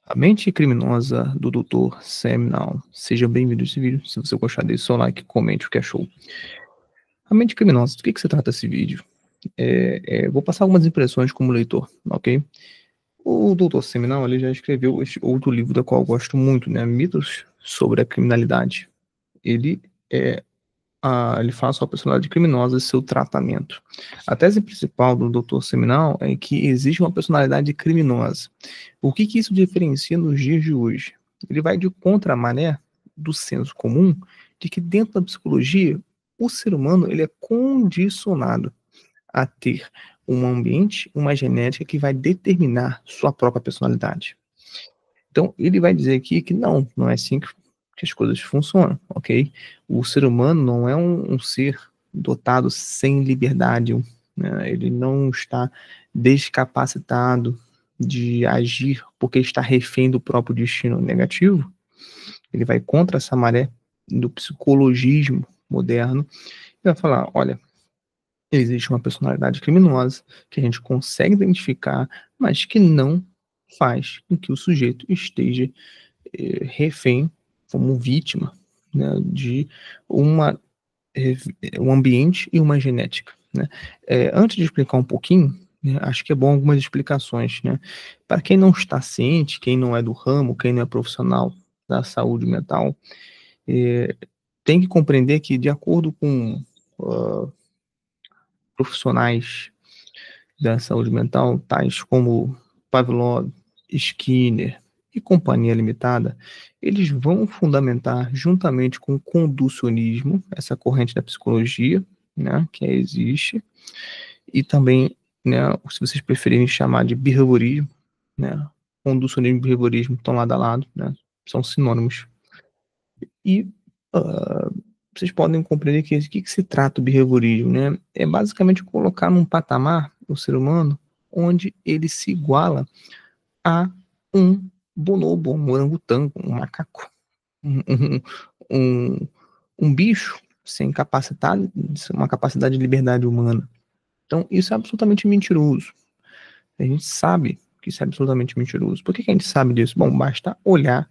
A mente criminosa do Dr. Seminal. Seja bem-vindo a esse vídeo. Se você gostar desse seu like, comente o que achou. A mente criminosa, do que se trata esse vídeo? Vou passar algumas impressões como leitor, ok? O Dr. Seminal ele já escreveu este outro livro da qual eu gosto muito, né? Mitos sobre a criminalidade. Ele fala sobre a personalidade criminosa e seu tratamento. A tese principal do Dr. Seminal é que existe uma personalidade criminosa. O que isso diferencia nos dias de hoje? Ele vai de contra a maré do senso comum de que dentro da psicologia o ser humano ele é condicionado a ter um ambiente, uma genética que vai determinar sua própria personalidade. Então, ele vai dizer aqui que não é assim que as coisas funcionam, ok? O ser humano não é um ser dotado sem liberdade, né? Ele não está descapacitado de agir porque está refém do próprio destino negativo. Ele vai contra essa maré do psicologismo moderno e vai falar, olha, existe uma personalidade criminosa que a gente consegue identificar, mas que não faz com que o sujeito esteja refém, como vítima, né, de um ambiente e uma genética, né? Antes de explicar um pouquinho, né, acho que é bom algumas explicações, né? Para quem não está ciente, quem não é do ramo, quem não é profissional da saúde mental, tem que compreender que, de acordo com profissionais da saúde mental, tais como Pavlov, Skinner e Companhia Limitada, eles vão fundamentar, juntamente com o conducionismo, essa corrente da psicologia, né, que existe, e também, né, se vocês preferirem chamar de behaviorismo, né, conducionismo e behaviorismo estão lado a lado, né, são sinônimos. E vocês podem compreender que se trata o behaviorismo, né? É basicamente colocar num patamar o ser humano onde ele se iguala a um bonobo, um orangotango, um macaco, um, um, um bicho sem uma capacidade de liberdade humana. Então, isso é absolutamente mentiroso. A gente sabe que isso é absolutamente mentiroso. Por que a gente sabe disso? Bom, basta olhar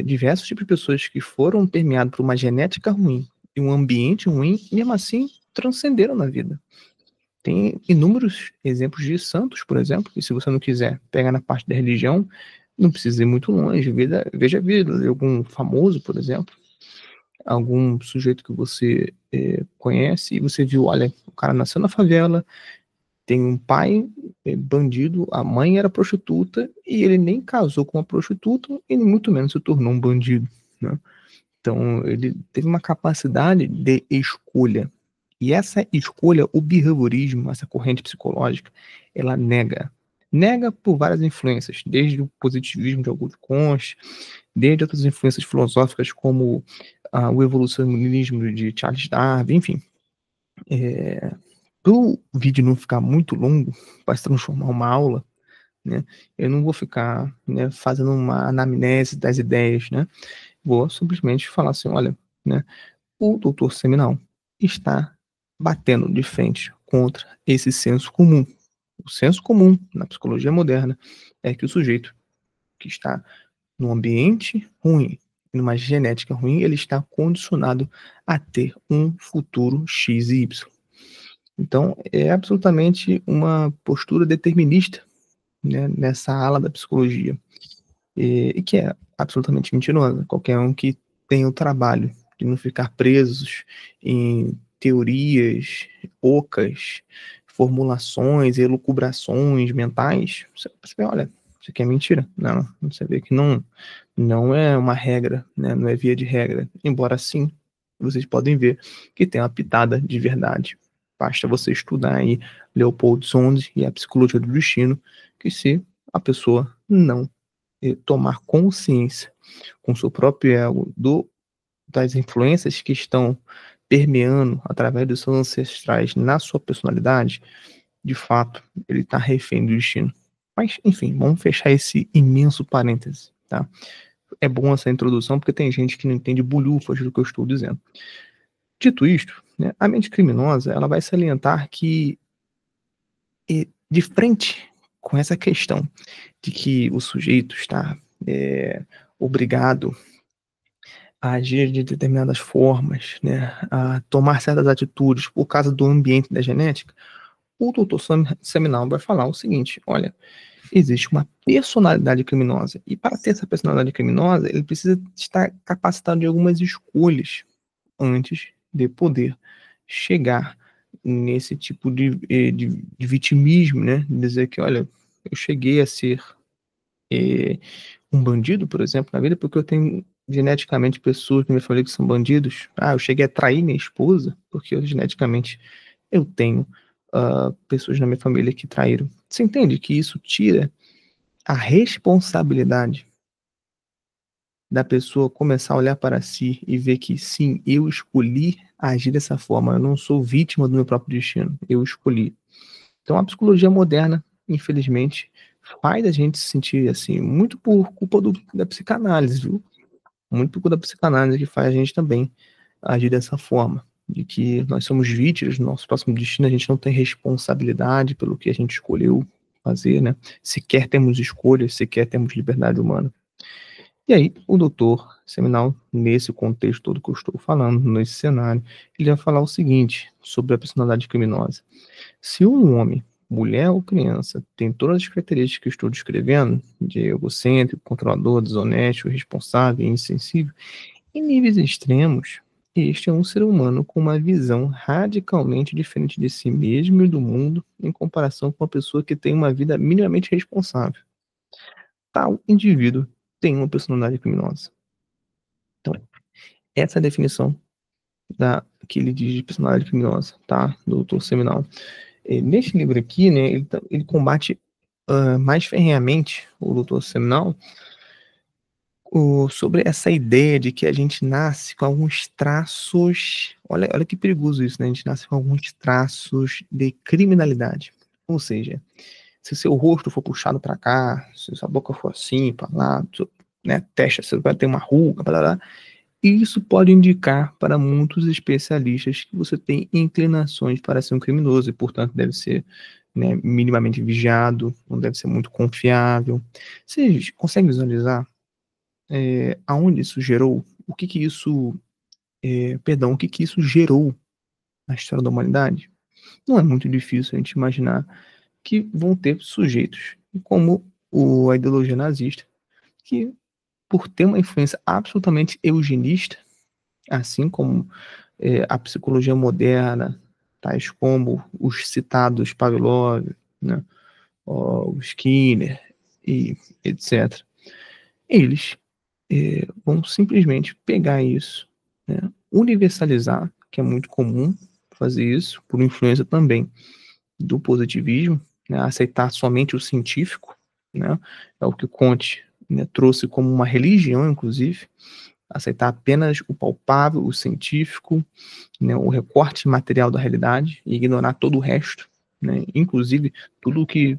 diversos tipos de pessoas que foram permeados por uma genética ruim e um ambiente ruim, e mesmo assim transcenderam na vida. Tem inúmeros exemplos de santos, por exemplo, e se você não quiser pegar na parte da religião, não precisa ir muito longe, veja a vida de algum famoso, por exemplo, algum sujeito que você conhece, e você viu, olha, o cara nasceu na favela, tem um pai bandido, a mãe era prostituta, e ele nem casou com uma prostituta, e muito menos se tornou um bandido, né? Então, ele teve uma capacidade de escolha. E essa escolha, o behaviorismo, essa corrente psicológica, ela nega. Nega por várias influências, desde o positivismo de Augusto Comte, desde outras influências filosóficas como o evolucionismo de Charles Darwin, enfim. Para o vídeo não ficar muito longo, para se transformar uma aula, né, eu não vou ficar, né, fazendo uma anamnese das ideias, né, vou simplesmente falar assim, olha, né, o doutor Seminal está batendo de frente contra esse senso comum. O senso comum na psicologia moderna é que o sujeito que está num ambiente ruim, numa genética ruim, ele está condicionado a ter um futuro X e Y. Então, é absolutamente uma postura determinista, né, nessa ala da psicologia, e que é absolutamente mentirosa. Qualquer um que tenha o trabalho de não ficar presos em teorias ocas, formulações, elucubrações mentais, você vê, olha, isso aqui é mentira. Não, você vê que não é uma regra, né, não é via de regra. Embora sim, vocês podem ver que tem uma pitada de verdade. Basta você estudar aí Leopold Sonde e a Psicologia do Destino, que se a pessoa não tomar consciência com seu próprio ego das influências que estão permeando através dos seus ancestrais na sua personalidade, de fato, ele está refém do destino. Mas, enfim, vamos fechar esse imenso parêntese, tá? É bom essa introdução porque tem gente que não entende bolhufas do que eu estou dizendo. Dito isto, né, a mente criminosa ela vai salientar que de frente com essa questão de que o sujeito está obrigado a agir de determinadas formas, né, a tomar certas atitudes por causa do ambiente da genética, o doutor Seminal vai falar o seguinte: olha, existe uma personalidade criminosa, e para ter essa personalidade criminosa, ele precisa estar capacitado de algumas escolhas antes de poder chegar nesse tipo de vitimismo, né? Dizer que, olha, eu cheguei a ser um bandido, por exemplo, na vida, porque eu tenho geneticamente pessoas na minha família que são bandidos. Ah, eu cheguei a trair minha esposa, porque geneticamente eu tenho pessoas na minha família que traíram. Você entende que isso tira a responsabilidade da pessoa começar a olhar para si e ver que, sim, eu escolhi agir dessa forma, eu não sou vítima do meu próprio destino, eu escolhi. Então, a psicologia moderna, infelizmente, faz a gente se sentir assim, muito por culpa da psicanálise, viu? Muito por culpa da psicanálise que faz a gente também agir dessa forma, de que nós somos vítimas do nosso próximo destino, a gente não tem responsabilidade pelo que a gente escolheu fazer, né? Sequer temos escolhas, sequer temos liberdade humana. E aí, o doutor Seminal, nesse contexto todo que eu estou falando, nesse cenário, ele vai falar o seguinte sobre a personalidade criminosa. Se um homem, mulher ou criança tem todas as características que eu estou descrevendo, de egocêntrico, controlador, desonesto, irresponsável e insensível, em níveis extremos, este é um ser humano com uma visão radicalmente diferente de si mesmo e do mundo em comparação com uma pessoa que tem uma vida minimamente responsável. Tal indivíduo tem uma personalidade criminosa. Então, essa é a definição que ele diz de personalidade criminosa, tá? Do doutor Seminal. Neste livro aqui, né, ele combate mais ferrenhamente, o doutor Seminal, sobre essa ideia de que a gente nasce com alguns traços. Olha que perigoso isso, né? A gente nasce com alguns traços de criminalidade. Ou seja, se seu rosto for puxado para cá, se sua boca for assim, para lá, né, testa, você vai ter uma ruga, blá, blá, e isso pode indicar para muitos especialistas que você tem inclinações para ser um criminoso e, portanto, deve ser, né, minimamente vigiado, não deve ser muito confiável. Vocês conseguem visualizar aonde isso gerou? O que isso, o que isso gerou na história da humanidade? Não é muito difícil a gente imaginar que vão ter sujeitos como a ideologia nazista, que, por ter uma influência absolutamente eugenista, assim como a psicologia moderna, tais como os citados Pavlov, né, o Skinner e etc., eles vão simplesmente pegar isso, né, universalizar, que é muito comum fazer isso, por influência também do positivismo, né, aceitar somente o científico, né, é o que Comte, né, trouxe como uma religião, inclusive, aceitar apenas o palpável, o científico, né, o recorte material da realidade e ignorar todo o resto, né, inclusive tudo que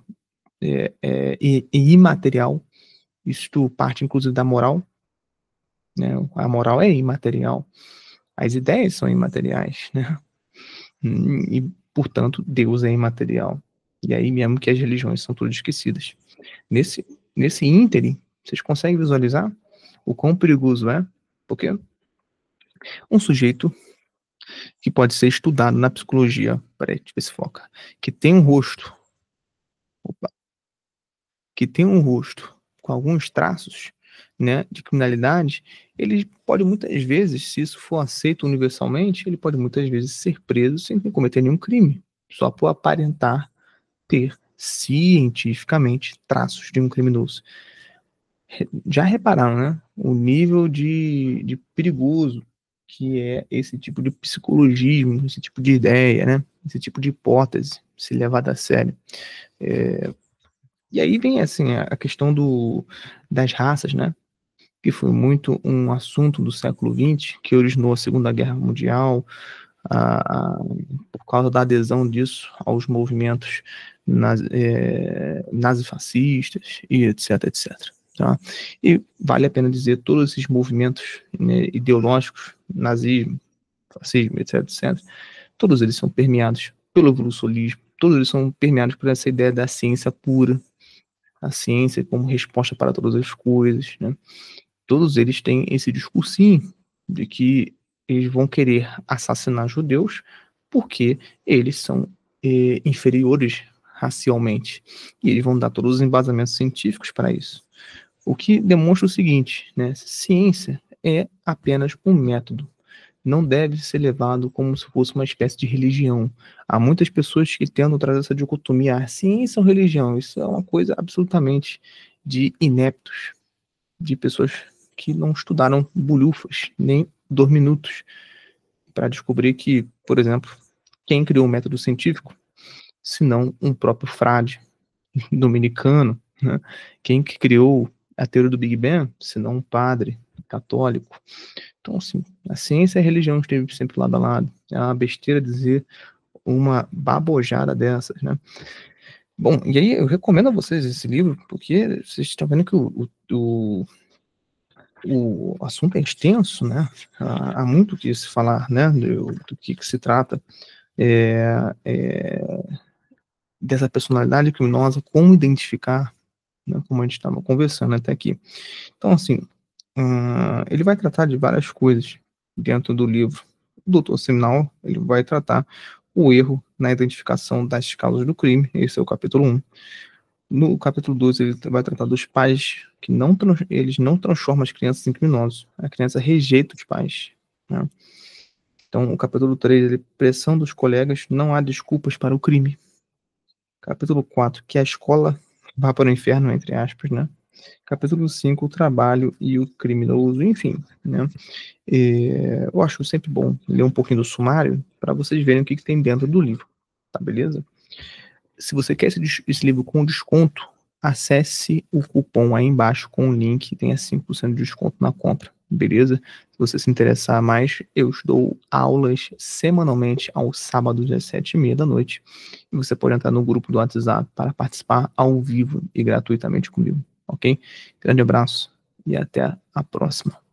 é imaterial. Isto parte, inclusive, da moral, né, a moral é imaterial, as ideias são imateriais, né, e, portanto, Deus é imaterial. E aí mesmo que as religiões são todas esquecidas. Nesse ínterim, vocês conseguem visualizar o quão perigoso é? Porque um sujeito que pode ser estudado na psicologia, peraí, deixa eu ver se foca, que tem um rosto, opa, que tem um rosto com alguns traços, né, de criminalidade, ele pode muitas vezes, se isso for aceito universalmente, ele pode muitas vezes ser preso sem cometer nenhum crime, só por aparentar ter cientificamente traços de um criminoso. Já repararam, né? O nível de perigoso que é esse tipo de psicologismo, esse tipo de ideia, né? Esse tipo de hipótese, se levada a sério. E aí vem, assim, a questão das raças, né? Que foi muito um assunto do século XX, que originou a Segunda Guerra Mundial, por causa da adesão disso aos movimentos nazifascistas e etc, etc. Tá? E vale a pena dizer, todos esses movimentos, né, ideológicos, nazismo, fascismo, etc, etc, todos eles são permeados pelo evolucionismo, todos eles são permeados por essa ideia da ciência pura, a ciência como resposta para todas as coisas, né? Todos eles têm esse discursinho de que eles vão querer assassinar judeus porque eles são inferiores racialmente. E eles vão dar todos os embasamentos científicos para isso. O que demonstra o seguinte, né? Ciência é apenas um método. Não deve ser levado como se fosse uma espécie de religião. Há muitas pessoas que tentam trazer essa dicotomia, ciência ou religião. Isso é uma coisa absolutamente de ineptos, de pessoas que não estudaram bolhufas, nem 2 minutos, para descobrir que, por exemplo, quem criou o método científico, se não um próprio frade dominicano, né? Quem que criou a teoria do Big Bang, se não um padre católico. Então, assim, a ciência e a religião esteve sempre lado a lado. É uma besteira dizer uma babojada dessas, né? Bom, e aí eu recomendo a vocês esse livro, porque vocês estão vendo que o assunto é extenso, né? Há muito o que se falar, né? Do que se trata dessa personalidade criminosa, como identificar, né? Como a gente estava conversando até aqui. Então, assim, ele vai tratar de várias coisas dentro do livro. O Doutor Seminal, ele vai tratar o erro na identificação das causas do crime, esse é o capítulo 1. No capítulo 2, ele vai tratar dos pais que eles não transformam as crianças em criminosos. A criança rejeita os pais, né? Então, o capítulo 3, ele, pressão dos colegas, não há desculpas para o crime. Capítulo 4, que a escola vá para o inferno, entre aspas, né? Capítulo 5, o trabalho e o criminoso, enfim, né? Eu acho sempre bom ler um pouquinho do sumário para vocês verem o que tem dentro do livro, tá beleza? Se você quer esse livro com desconto, acesse o cupom aí embaixo com o link, tenha 5% de desconto na compra, beleza? Se você se interessar mais, eu dou aulas semanalmente aos sábados às 7h30 da noite. E você pode entrar no grupo do WhatsApp para participar ao vivo e gratuitamente comigo, ok? Grande abraço e até a próxima.